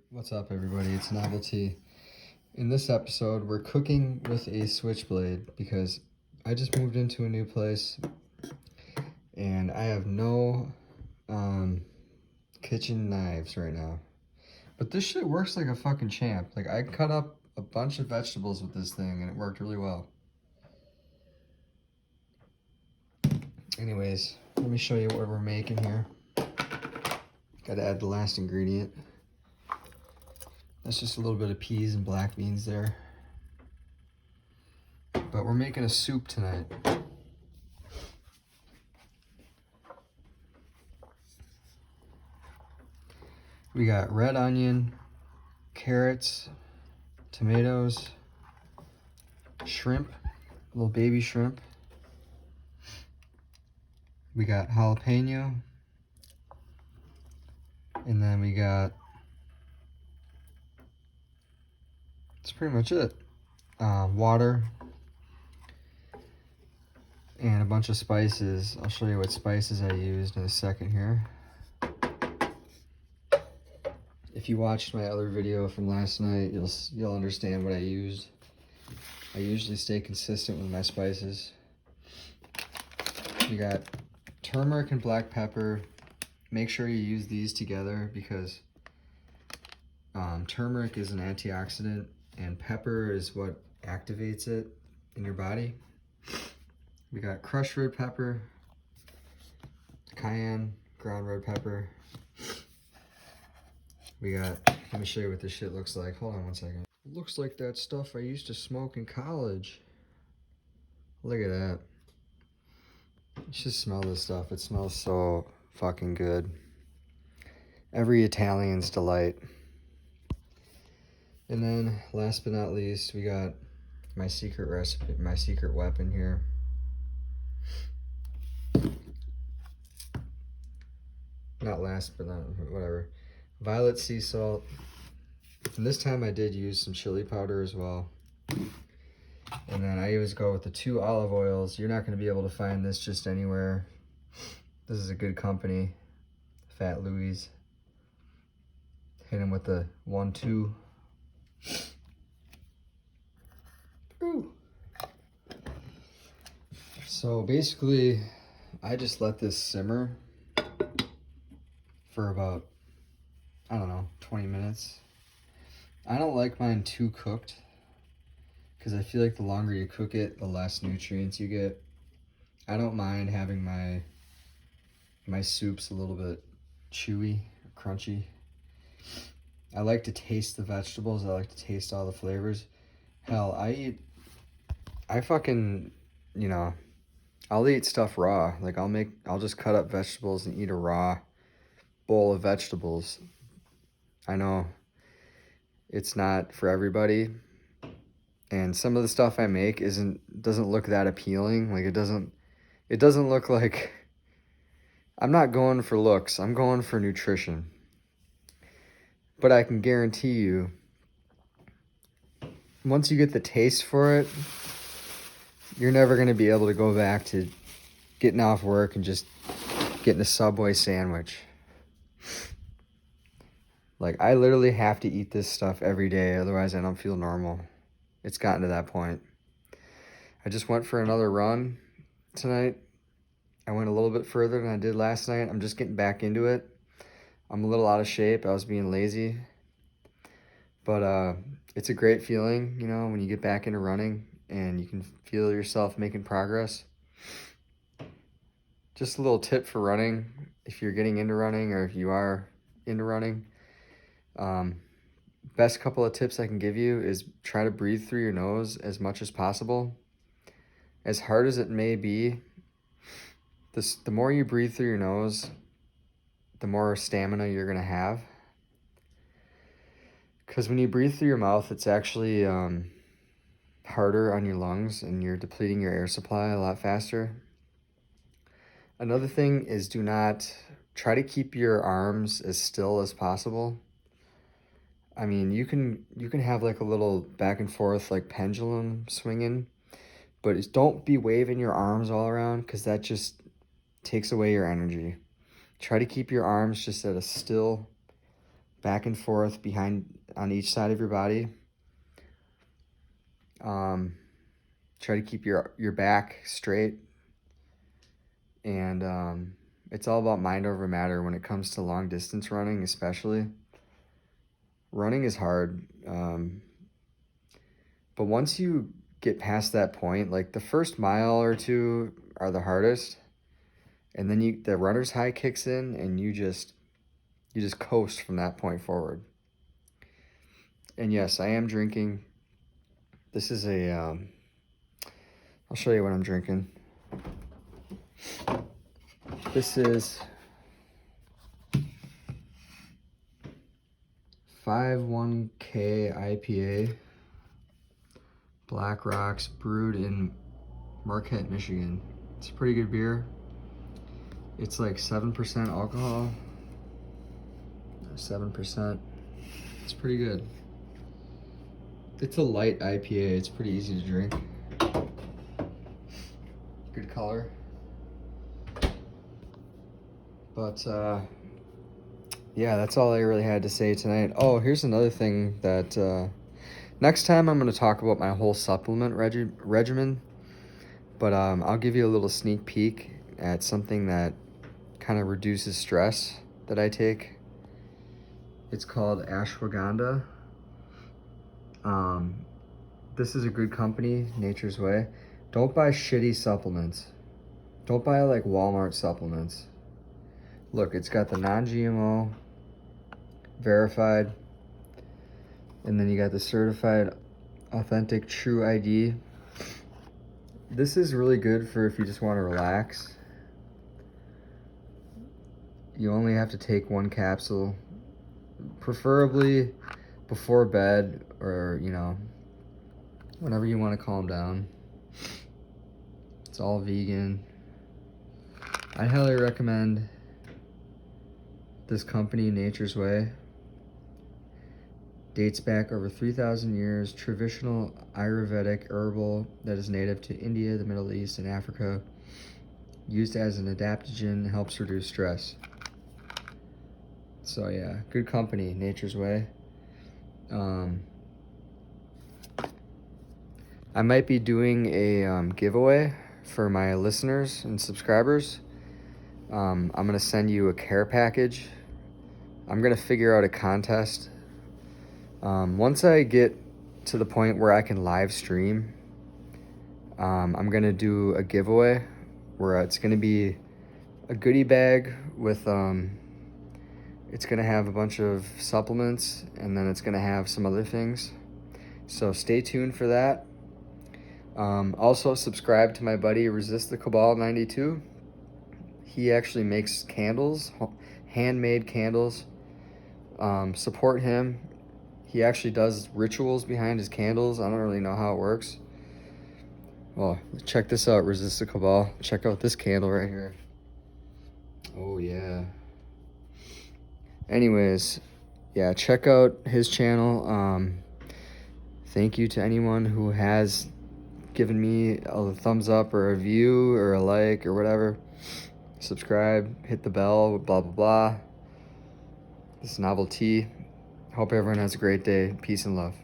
What's up, everybody? It's Novelty. In this episode, we're cooking with a switchblade because I just moved into a new place and I have no kitchen knives right now. But this shit works like a fucking champ. Like, I cut up a bunch of vegetables with this thing and it worked really well. Anyways, let me show you what we're making here. Gotta add the last ingredient. That's just a little bit of peas and black beans there. But we're making a soup tonight. We got red onion, carrots, tomatoes, shrimp, little baby shrimp. We got jalapeno. And then we got, that's pretty much it. Water and a bunch of spices. I'll show you what spices I used in a second here. If you watched my other video from last night, you'll understand what I used. I usually stay consistent with my spices. We got turmeric and black pepper. Make sure you use these together because turmeric is an antioxidant and pepper is what activates it in your body. We got crushed red pepper, cayenne, ground red pepper. We got, let me show you what this shit looks like. Hold on one second. It looks like that stuff I used to smoke in college. Look at that. You should smell this stuff. It smells so fucking good. Every Italian's delight. And then last but not least, we got my secret recipe, my secret weapon here. Not last, but not whatever. Violet sea salt. And this time I did use some chili powder as well. And then I always go with the 2 olive oils. You're not going to be able to find this just anywhere. This is a good company, Fat Louie's. Hit him with the 1-2. Ooh. So basically, I just let this simmer for about, I don't know, 20 minutes. I don't like mine too cooked because I feel like the longer you cook it, the less nutrients you get. I don't mind having my soups a little bit chewy, crunchy. I like to taste the vegetables. I like to taste all the flavors. Hell, I fucking, you know, I'll eat stuff raw. Like I'll just cut up vegetables and eat a raw bowl of vegetables. I know it's not for everybody. And some of the stuff I make doesn't look that appealing. Like it doesn't look like, I'm not going for looks. I'm going for nutrition. But I can guarantee you, once you get the taste for it, you're never going to be able to go back to getting off work and just getting a Subway sandwich. Like, I literally have to eat this stuff every day, otherwise I don't feel normal. It's gotten to that point. I just went for another run tonight. I went a little bit further than I did last night. I'm just getting back into it. I'm a little out of shape. I was being lazy. But it's a great feeling, you know, when you get back into running and you can feel yourself making progress. Just a little tip for running, if you're getting into running or if you are into running. Best couple of tips I can give you is try to breathe through your nose as much as possible. As hard as it may be, the more you breathe through your nose, the more stamina you're going to have. Because when you breathe through your mouth, it's actually harder on your lungs and you're depleting your air supply a lot faster. Another thing is do not try to keep your arms as still as possible. I mean, you can have like a little back and forth like pendulum swinging, but don't be waving your arms all around because that just takes away your energy. Try to keep your arms just at a still back and forth behind on each side of your body. Try to keep your back straight. And it's all about mind over matter when it comes to long distance running, especially. Running is hard. But once you get past that point, like the first mile or two are the hardest. And then the runner's high kicks in and you just coast from that point forward. And yes, I am drinking. This is I'll show you what I'm drinking. This is 51K IPA, Black Rocks, brewed in Marquette, Michigan. It's a pretty good beer. It's like 7% alcohol. 7%. It's pretty good. It's a light IPA. It's pretty easy to drink. Good color. But yeah, that's all I really had to say tonight. Oh, here's another thing that next time I'm going to talk about my whole supplement regimen. But I'll give you a little sneak peek at something that kind of reduces stress that I take. It's called ashwagandha. This is a good company, Nature's Way. Don't buy shitty supplements. Don't buy like Walmart supplements. Look, it's got the non-GMO, verified, and then you got the certified, authentic, true ID. This is really good for if you just want to relax. You only have to take one capsule, preferably before bed or, whenever you want to calm down. It's all vegan. I highly recommend this company, Nature's Way. Dates back over 3,000 years. Traditional Ayurvedic herbal that is native to India, the Middle East, and Africa. Used as an adaptogen, helps reduce stress. So yeah, good company, Nature's Way. I might be doing a giveaway for my listeners and subscribers. I'm going to send you a care package. I'm going to figure out a contest. Once I get to the point where I can live stream, I'm going to do a giveaway where it's going to be a goodie bag with, it's going to have a bunch of supplements, and then it's going to have some other things. So stay tuned for that. Also subscribe to my buddy Resist the Cabal 92. He actually makes candles, handmade candles. Support him. He actually does rituals behind his candles. I don't really know how it works. Well, check this out, Resist the Cabal. Check out this candle right here. Oh yeah. Anyways, yeah, check out his channel. Thank you to anyone who has given me a thumbs up or a view or a like or whatever. Subscribe, hit the bell, blah, blah, blah. This is Novelty. Hope everyone has a great day. Peace and love.